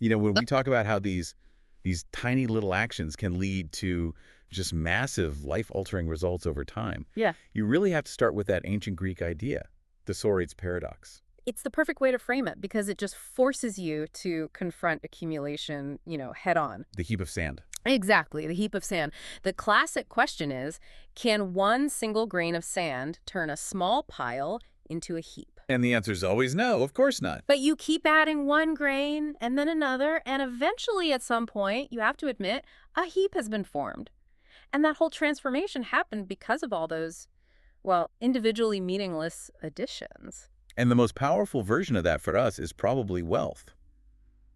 When we talk about how these tiny little actions can lead to just massive life-altering results over time, Yeah. you really have to start with that ancient Greek idea, the Sorites paradox. It's the perfect way to frame it because it just forces you to confront accumulation, head on. The heap of sand. Exactly, the heap of sand. The classic question is, can one single grain of sand turn a small pile into a heap? And the answer is always no, of course not. But you keep adding one grain and then another, and eventually at some point, you have to admit, a heap has been formed. And that whole transformation happened because of all those, well, individually meaningless additions. And the most powerful version of that for us is probably wealth.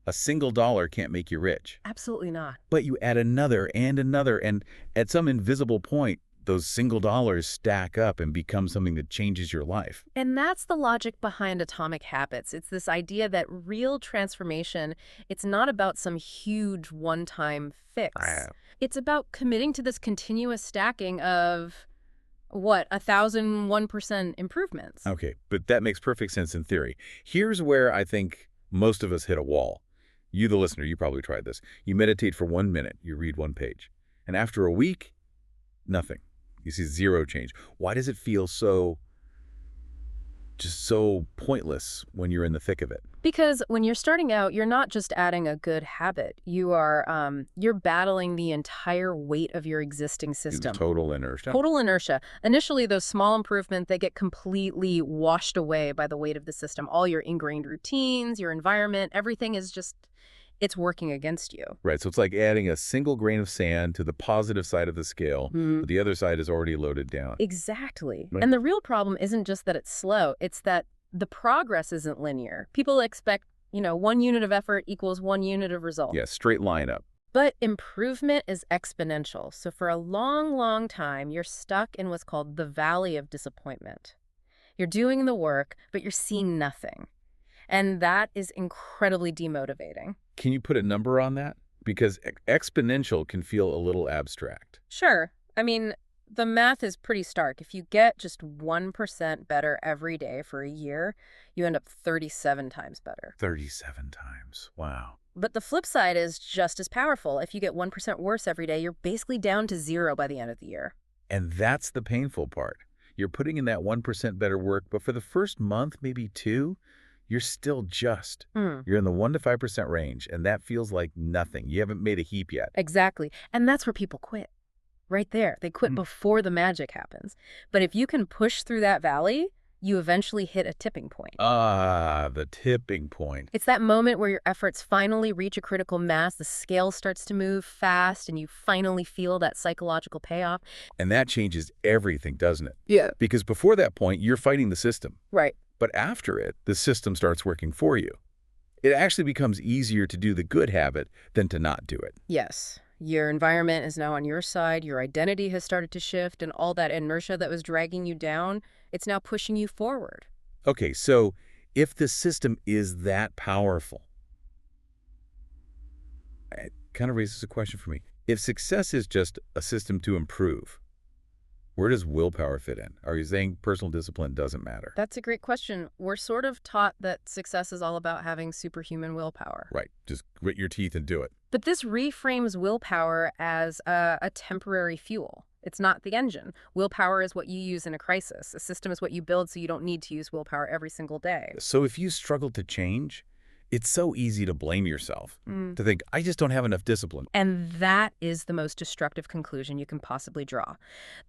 A single dollar can't make you rich. Absolutely not. But you add another, and at some invisible point, those single dollars stack up and become something that changes your life. And that's the logic behind atomic habits. It's this idea that real transformation, it's not about some huge one-time fix. Wow. It's about committing to this continuous stacking of, 1,001% improvements. Okay, but that makes perfect sense in theory. Here's where I think most of us hit a wall. You, the listener, you probably tried this. You meditate for 1 minute, you read one page. And after a week, nothing. You see zero change. Why does it feel so pointless when you're in the thick of it? Because when you're starting out, you're not just adding a good habit. You're battling the entire weight of your existing system. Total inertia. Total inertia. Initially, those small improvements, they get completely washed away by the weight of the system. All your ingrained routines, your environment, everything is just, it's working against you. Right, so it's like adding a single grain of sand to the positive side of the scale, but the other side is already loaded down. Exactly. Right. And the real problem isn't just that it's slow, it's that the progress isn't linear. People expect, 1 unit of effort equals 1 unit of result. Yeah, straight line up. But improvement is exponential. So for a long, long time, you're stuck in what's called the valley of disappointment. You're doing the work, but you're seeing nothing. And that is incredibly demotivating. Can you put a number on that? Because exponential can feel a little abstract. Sure. I mean, the math is pretty stark. If you get just 1% better every day for a year, you end up 37 times better. 37 times. Wow. But the flip side is just as powerful. If you get 1% worse every day, you're basically down to 0 by the end of the year. And that's the painful part. You're putting in that 1% better work, but for the first month, maybe 2, you're still just. You're in the 1 to 5% range, and that feels like nothing. You haven't made a heap yet. Exactly. And that's where people quit. Right there. They quit before the magic happens. But if you can push through that valley, you eventually hit a tipping point. Ah, the tipping point. It's that moment where your efforts finally reach a critical mass, the scale starts to move fast, and you finally feel that psychological payoff. And that changes everything, doesn't it? Yeah. Because before that point, you're fighting the system. Right. But after it, the system starts working for you. It actually becomes easier to do the good habit than to not do it. Yes. Your environment is now on your side, your identity has started to shift, and all that inertia that was dragging you down, it's now pushing you forward. Okay, so if the system is that powerful, it kind of raises a question for me. If success is just a system to improve, where does willpower fit in? Are you saying personal discipline doesn't matter? That's a great question. We're sort of taught that success is all about having superhuman willpower. Right, just grit your teeth and do it. But this reframes willpower as a temporary fuel. It's not the engine. Willpower is what you use in a crisis. A system is what you build so you don't need to use willpower every single day. So if you struggle to change, it's so easy to blame yourself, to think, I just don't have enough discipline. And that is the most destructive conclusion you can possibly draw.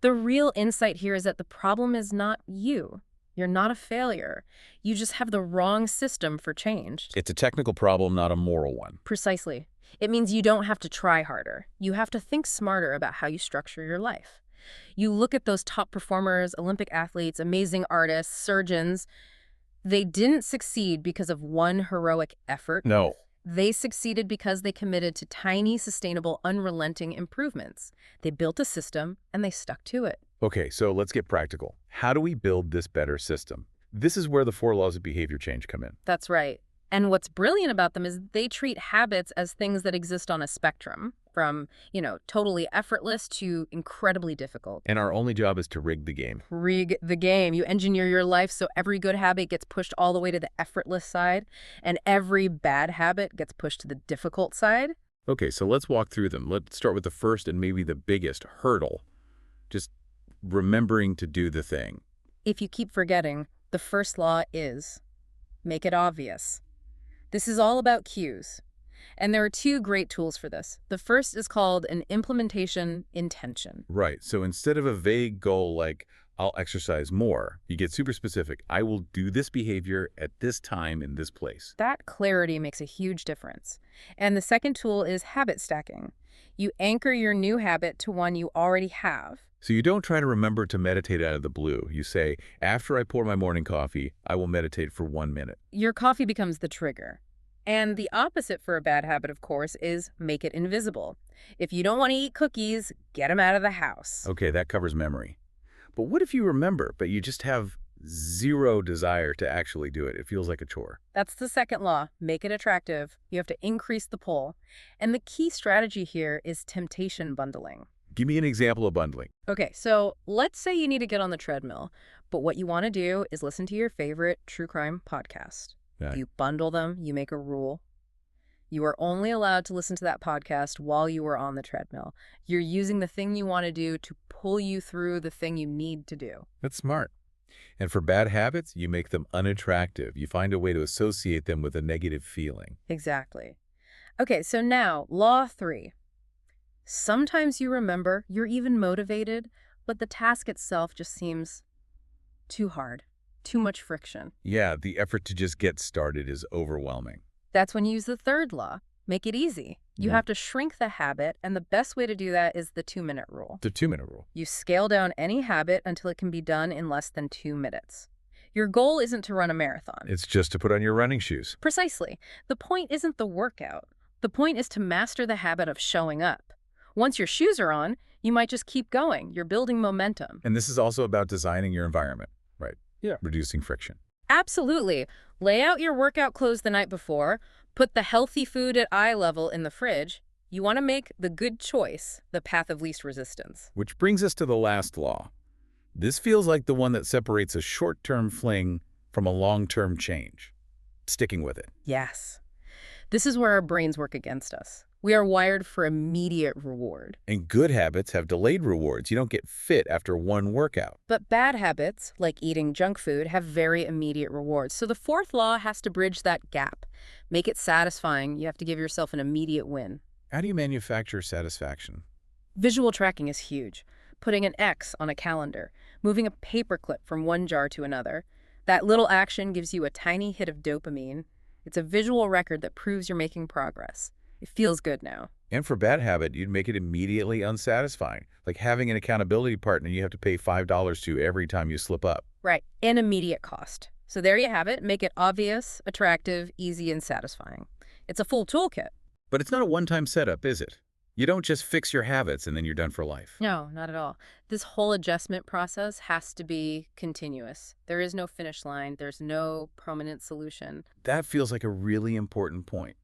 The real insight here is that the problem is not you. You're not a failure. You just have the wrong system for change. It's a technical problem, not a moral one. Precisely. It means you don't have to try harder. You have to think smarter about how you structure your life. You look at those top performers, Olympic athletes, amazing artists, surgeons. They didn't succeed because of one heroic effort. No. They succeeded because they committed to tiny, sustainable, unrelenting improvements. They built a system, and they stuck to it. Okay, so let's get practical. How do we build this better system? This is where the 4 laws of behavior change come in. That's right. And what's brilliant about them is they treat habits as things that exist on a spectrum from, totally effortless to incredibly difficult. And our only job is to rig the game. Rig the game. You engineer your life so every good habit gets pushed all the way to the effortless side, and every bad habit gets pushed to the difficult side. Okay, so let's walk through them. Let's start with the first and maybe the biggest hurdle. Just remembering to do the thing. If you keep forgetting, the first law is make it obvious. This is all about cues. And there are two great tools for this. The first is called an implementation intention. Right. So instead of a vague goal like, I'll exercise more, you get super specific. I will do this behavior at this time in this place. That clarity makes a huge difference. And the second tool is habit stacking. You anchor your new habit to one you already have. So you don't try to remember to meditate out of the blue. You say, after I pour my morning coffee, I will meditate for 1 minute. Your coffee becomes the trigger. And the opposite for a bad habit, of course, is make it invisible. If you don't want to eat cookies, get them out of the house. Okay, that covers memory. But what if you remember, but you just have zero desire to actually do it? It feels like a chore. That's the second law. Make it attractive. You have to increase the pull. And the key strategy here is temptation bundling. Give me an example of bundling. Okay, so let's say you need to get on the treadmill, but what you want to do is listen to your favorite true crime podcast. Yeah. You bundle them, you make a rule. You are only allowed to listen to that podcast while you are on the treadmill. You're using the thing you want to do to pull you through the thing you need to do. That's smart. And for bad habits, you make them unattractive. You find a way to associate them with a negative feeling. Exactly. Okay, so now, law 3. Sometimes you remember, you're even motivated, but the task itself just seems too hard, too much friction. Yeah, the effort to just get started is overwhelming. That's when you use the third law. Make it easy. You Yeah. have to shrink the habit, and the best way to do that is the 2-minute rule. The 2-minute rule. You scale down any habit until it can be done in less than 2 minutes. Your goal isn't to run a marathon. It's just to put on your running shoes. Precisely. The point isn't the workout. The point is to master the habit of showing up. Once your shoes are on, you might just keep going. You're building momentum. And this is also about designing your environment, right? Yeah. Reducing friction. Absolutely. Lay out your workout clothes the night before. Put the healthy food at eye level in the fridge. You want to make the good choice the path of least resistance. Which brings us to the last law. This feels like the one that separates a short-term fling from a long-term change. Sticking with it. Yes. This is where our brains work against us. We are wired for immediate reward. And good habits have delayed rewards. You don't get fit after one workout. But bad habits, like eating junk food, have very immediate rewards. So the fourth law has to bridge that gap. Make it satisfying. You have to give yourself an immediate win. How do you manufacture satisfaction? Visual tracking is huge. Putting an X on a calendar, moving a paperclip from one jar to another. That little action gives you a tiny hit of dopamine. It's a visual record that proves you're making progress. It feels good now. And for bad habit, you'd make it immediately unsatisfying. Like having an accountability partner you have to pay $5 to every time you slip up. Right, an immediate cost. So there you have it. Make it obvious, attractive, easy, and satisfying. It's a full toolkit. But it's not a one-time setup, is it? You don't just fix your habits and then you're done for life. No, not at all. This whole adjustment process has to be continuous. There is no finish line. There's no permanent solution. That feels like a really important point.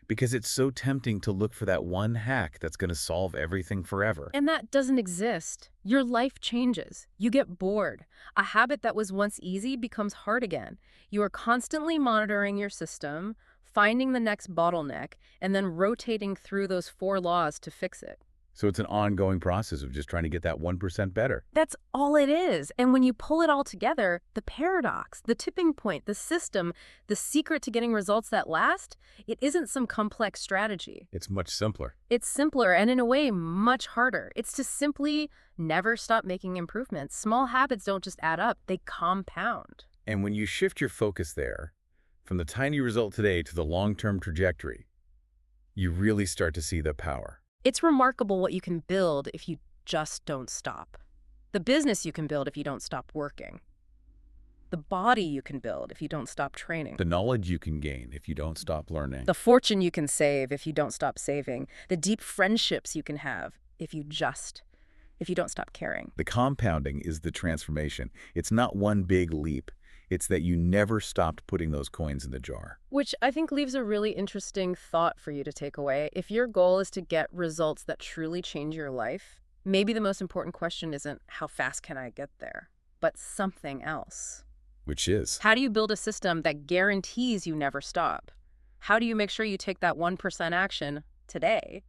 Because it's so tempting to look for that one hack that's going to solve everything forever. And that doesn't exist. Your life changes. You get bored. A habit that was once easy becomes hard again. You are constantly monitoring your system, finding the next bottleneck, and then rotating through those 4 laws to fix it. So it's an ongoing process of just trying to get that 1% better. That's all it is. And when you pull it all together, the paradox, the tipping point, the system, the secret to getting results that last, it isn't some complex strategy. It's much simpler. It's simpler and in a way much harder. It's to simply never stop making improvements. Small habits don't just add up, they compound. And when you shift your focus there, from the tiny result today to the long-term trajectory, you really start to see the power. It's remarkable what you can build if you just don't stop. The business you can build if you don't stop working. The body you can build if you don't stop training. The knowledge you can gain if you don't stop learning. The fortune you can save if you don't stop saving. The deep friendships you can have if you don't stop caring. The compounding is the transformation. It's not one big leap. It's that you never stopped putting those coins in the jar. Which I think leaves a really interesting thought for you to take away. If your goal is to get results that truly change your life, maybe the most important question isn't how fast can I get there, but something else. Which is, How do you build a system that guarantees you never stop? How do you make sure you take that 1% action today